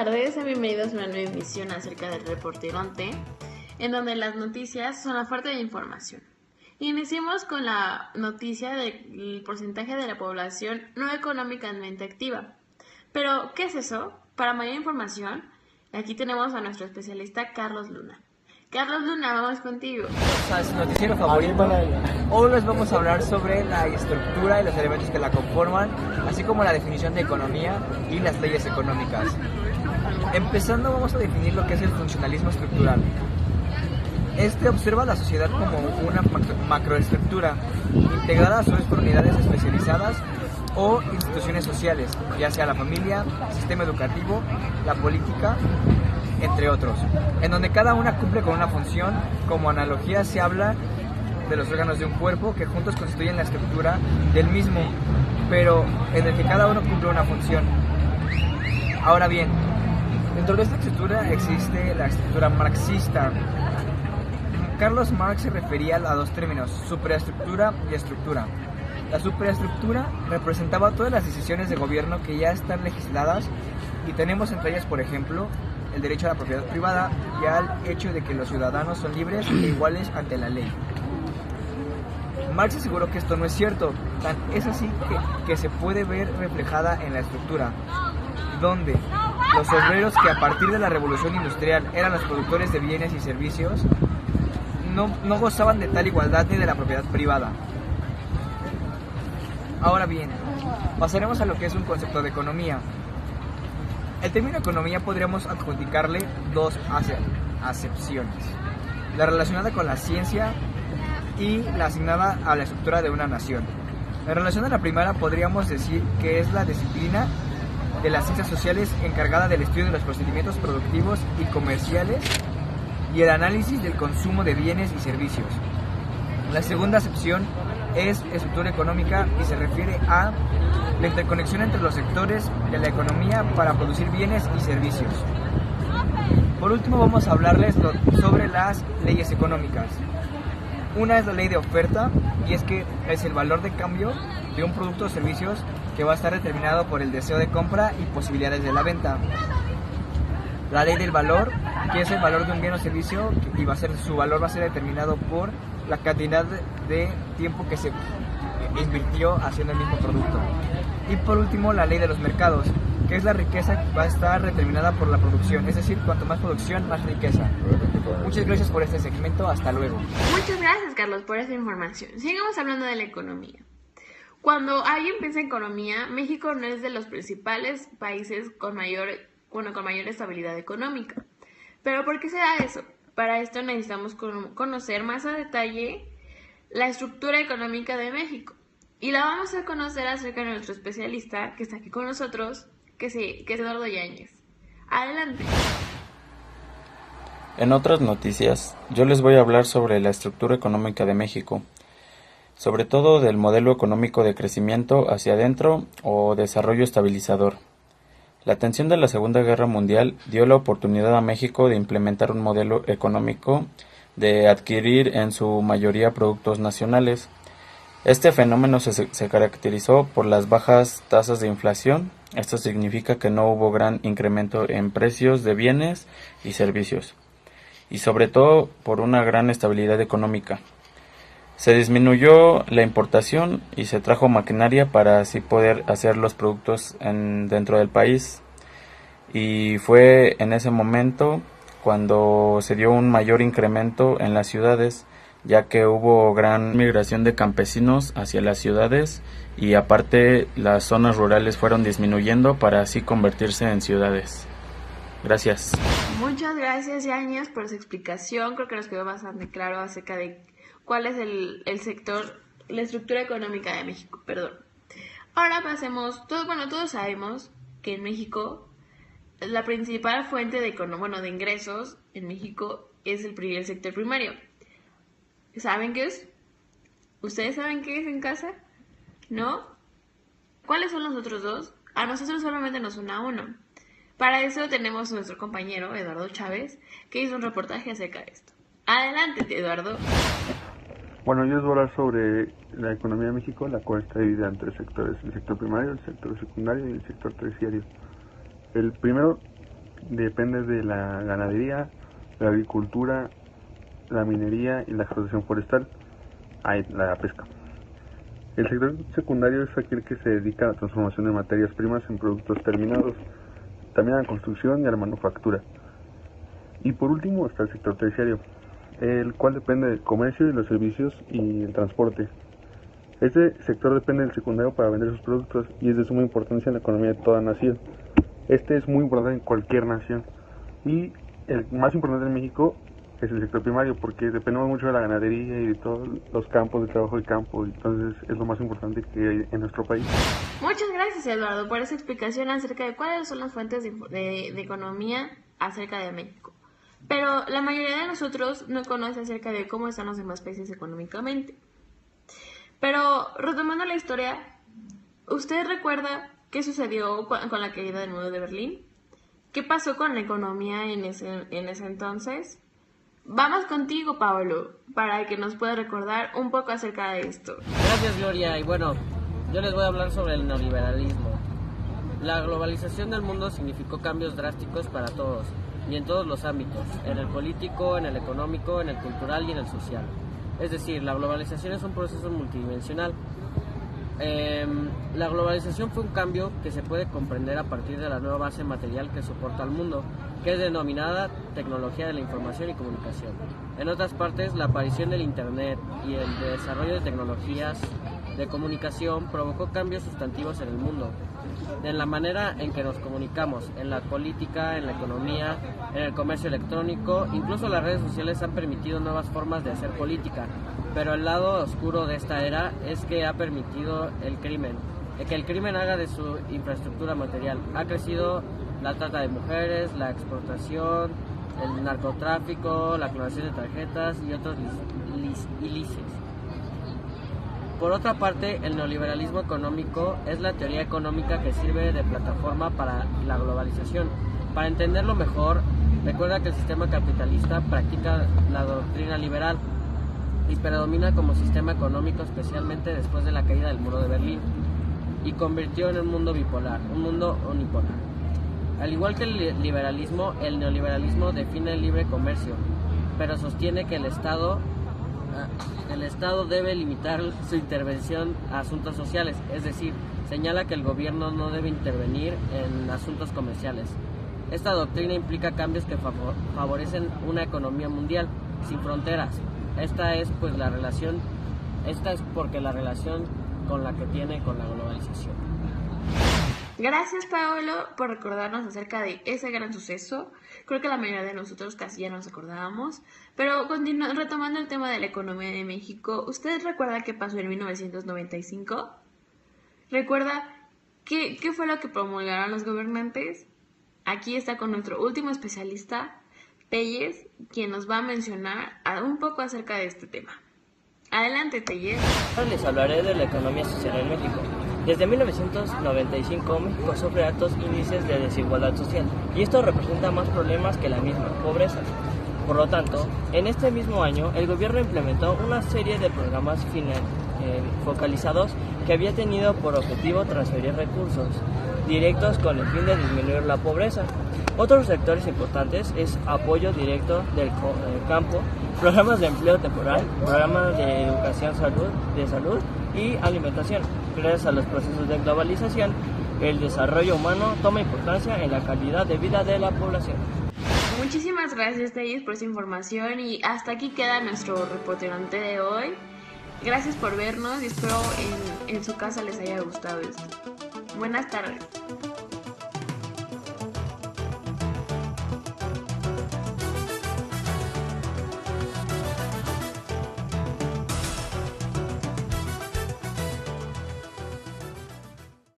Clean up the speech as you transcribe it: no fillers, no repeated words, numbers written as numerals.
tardes, sean bienvenidos a una nueva emisión acerca del Reporteronte, en donde las noticias son la fuente de información. Iniciemos con la noticia del porcentaje de la población no económicamente activa. Pero, ¿qué es eso? Para mayor información, aquí tenemos a nuestro especialista Carlos Luna. Carlos Luna, vamos contigo. A su noticiero favorito. Hoy les vamos a hablar sobre la estructura y los elementos que la conforman, así como la definición de economía y las leyes económicas. Empezando, vamos a definir lo que es el funcionalismo estructural. Este observa la sociedad como una macroestructura integrada a su vez por unidades especializadas o instituciones sociales, ya sea la familia, el sistema educativo, la política, entre otros, en donde cada una cumple con una función. Como analogía se habla de los órganos de un cuerpo que juntos constituyen la estructura del mismo, pero en el que cada uno cumple una función. Ahora bien, dentro de esta estructura existe la estructura marxista. Carlos Marx se refería a dos términos, superestructura y estructura. La superestructura representaba todas las decisiones de gobierno que ya están legisladas y tenemos entre ellas, por ejemplo, el derecho a la propiedad privada y al hecho de que los ciudadanos son libres e iguales ante la ley. Marx aseguró que esto no es cierto, tan es así que se puede ver reflejada en la estructura, donde los obreros que a partir de la revolución industrial eran los productores de bienes y servicios no gozaban de tal igualdad ni de la propiedad privada. Ahora bien, pasaremos a lo que es un concepto de economía. El término economía podríamos adjudicarle dos acepciones: la relacionada con la ciencia y la asignada a la estructura de una nación. En relación a la primera, podríamos decir que es la disciplina de las ciencias sociales encargada del estudio de los procedimientos productivos y comerciales y el análisis del consumo de bienes y servicios. La segunda acepción es estructura económica y se refiere a la interconexión entre los sectores de la economía para producir bienes y servicios. Por último, vamos a hablarles sobre las leyes económicas. Una es la ley de oferta, y es que es el valor de cambio de un producto o servicios que va a estar determinado por el deseo de compra y posibilidades de la venta. La ley del valor, que es el valor de un bien o servicio y su valor va a ser determinado por la cantidad de tiempo que se invirtió haciendo el mismo producto. Y por último, la ley de los mercados, que es la riqueza que va a estar determinada por la producción, es decir, cuanto más producción, más riqueza. Muchas gracias por este segmento, hasta luego. Muchas gracias, Carlos, por esta información. Sigamos hablando de la economía. Cuando alguien piensa en economía, México no es de los principales países con mayor estabilidad económica. ¿Pero por qué se da eso? Para esto necesitamos conocer más a detalle la estructura económica de México. Y la vamos a conocer acerca de nuestro especialista que está aquí con nosotros, que es Eduardo Yáñez. Adelante. En otras noticias, yo les voy a hablar sobre la estructura económica de México, sobre todo del modelo económico de crecimiento hacia adentro o desarrollo estabilizador. La tensión de la Segunda Guerra Mundial dio la oportunidad a México de implementar un modelo económico de adquirir en su mayoría productos nacionales. Este fenómeno se caracterizó por las bajas tasas de inflación. Esto significa que no hubo gran incremento en precios de bienes y servicios, y sobre todo por una gran estabilidad económica. Se disminuyó la importación y se trajo maquinaria para así poder hacer los productos dentro del país. Y fue en ese momento cuando se dio un mayor incremento en las ciudades, ya que hubo gran migración de campesinos hacia las ciudades y aparte las zonas rurales fueron disminuyendo para así convertirse en ciudades. Gracias. Muchas gracias, Yáñez, por su explicación. Creo que nos quedó bastante claro acerca de cuál es el sector, la estructura económica de México, perdón. Ahora pasemos, todos sabemos que en México la principal fuente de ingresos en México es el sector primario. ¿Saben qué es? ¿Ustedes saben qué es en casa? ¿No? ¿Cuáles son los otros dos? A nosotros solamente nos suena uno. Para eso tenemos a nuestro compañero Eduardo Chávez, que hizo un reportaje acerca de esto. Adelante, Eduardo. Bueno, yo les voy a hablar sobre la economía de México, la cual está dividida en tres sectores: el sector primario, el sector secundario y el sector terciario. El primero depende de la ganadería, la agricultura, la minería y la explotación forestal, la pesca. El sector secundario es aquel que se dedica a la transformación de materias primas en productos terminados, también a la construcción y a la manufactura. Y por último está el sector terciario, el cual depende del comercio y los servicios y el transporte. Este sector depende del secundario para vender sus productos y es de suma importancia en la economía de toda nación. Este es muy importante en cualquier nación y el más importante en México es el sector primario porque dependemos mucho de la ganadería y de todos los campos de trabajo de campo, entonces es lo más importante que hay en nuestro país. Muchas gracias, Eduardo, por esa explicación acerca de cuáles son las fuentes de economía acerca de México. Pero la mayoría de nosotros no conoce acerca de cómo están los demás países económicamente. Pero retomando la historia, ¿usted recuerda qué sucedió con la caída del muro de Berlín? ¿Qué pasó con la economía en ese entonces? Vamos contigo, Pablo, para que nos pueda recordar un poco acerca de esto. Gracias, Gloria. Y bueno, yo les voy a hablar sobre el neoliberalismo. La globalización del mundo significó cambios drásticos para todos, y en todos los ámbitos, en el político, en el económico, en el cultural y en el social. Es decir, la globalización es un proceso multidimensional. La globalización fue un cambio que se puede comprender a partir de la nueva base material que soporta al mundo, que es denominada tecnología de la información y comunicación. En otras partes, la aparición del Internet y el desarrollo de tecnologías de comunicación provocó cambios sustantivos en el mundo, en la manera en que nos comunicamos, en la política, en la economía, en el comercio electrónico. Incluso las redes sociales han permitido nuevas formas de hacer política, pero el lado oscuro de esta era es que ha permitido que el crimen haga de su infraestructura material. Ha crecido la trata de mujeres, la exportación, el narcotráfico, la clonación de tarjetas y otros ilícitos. Por otra parte, el neoliberalismo económico es la teoría económica que sirve de plataforma para la globalización. Para entenderlo mejor, recuerda que el sistema capitalista practica la doctrina liberal y predomina como sistema económico, especialmente después de la caída del muro de Berlín, y convirtió en un mundo bipolar, un mundo unipolar. Al igual que el liberalismo, el neoliberalismo define el libre comercio, pero sostiene que el Estado debe limitar su intervención a asuntos sociales, es decir, señala que el gobierno no debe intervenir en asuntos comerciales. Esta doctrina implica cambios que favorecen una economía mundial sin fronteras. Esta es porque la relación con la que tiene con la globalización. Gracias, Paolo, por recordarnos acerca de ese gran suceso. Creo que la mayoría de nosotros casi ya nos acordábamos. Pero retomando el tema de la economía de México, ¿usted recuerda qué pasó en 1995? ¿Recuerda qué fue lo que promulgaron los gobernantes? Aquí está con nuestro último especialista, Telles, quien nos va a mencionar un poco acerca de este tema. Adelante, Telles. Ahora les hablaré de la economía social en México. Desde 1995, México sufre altos índices de desigualdad social y esto representa más problemas que la misma pobreza. Por lo tanto, en este mismo año, el gobierno implementó una serie de programas focalizados que había tenido por objetivo transferir recursos directos con el fin de disminuir la pobreza. Otros sectores importantes es apoyo directo del campo, programas de empleo temporal, programas de educación, de salud y alimentación. Gracias a los procesos de globalización, el desarrollo humano toma importancia en la calidad de vida de la población. Muchísimas gracias, Telles, por esa información y hasta aquí queda nuestro reporterante de hoy. Gracias por vernos y espero en su casa les haya gustado esto. Buenas tardes.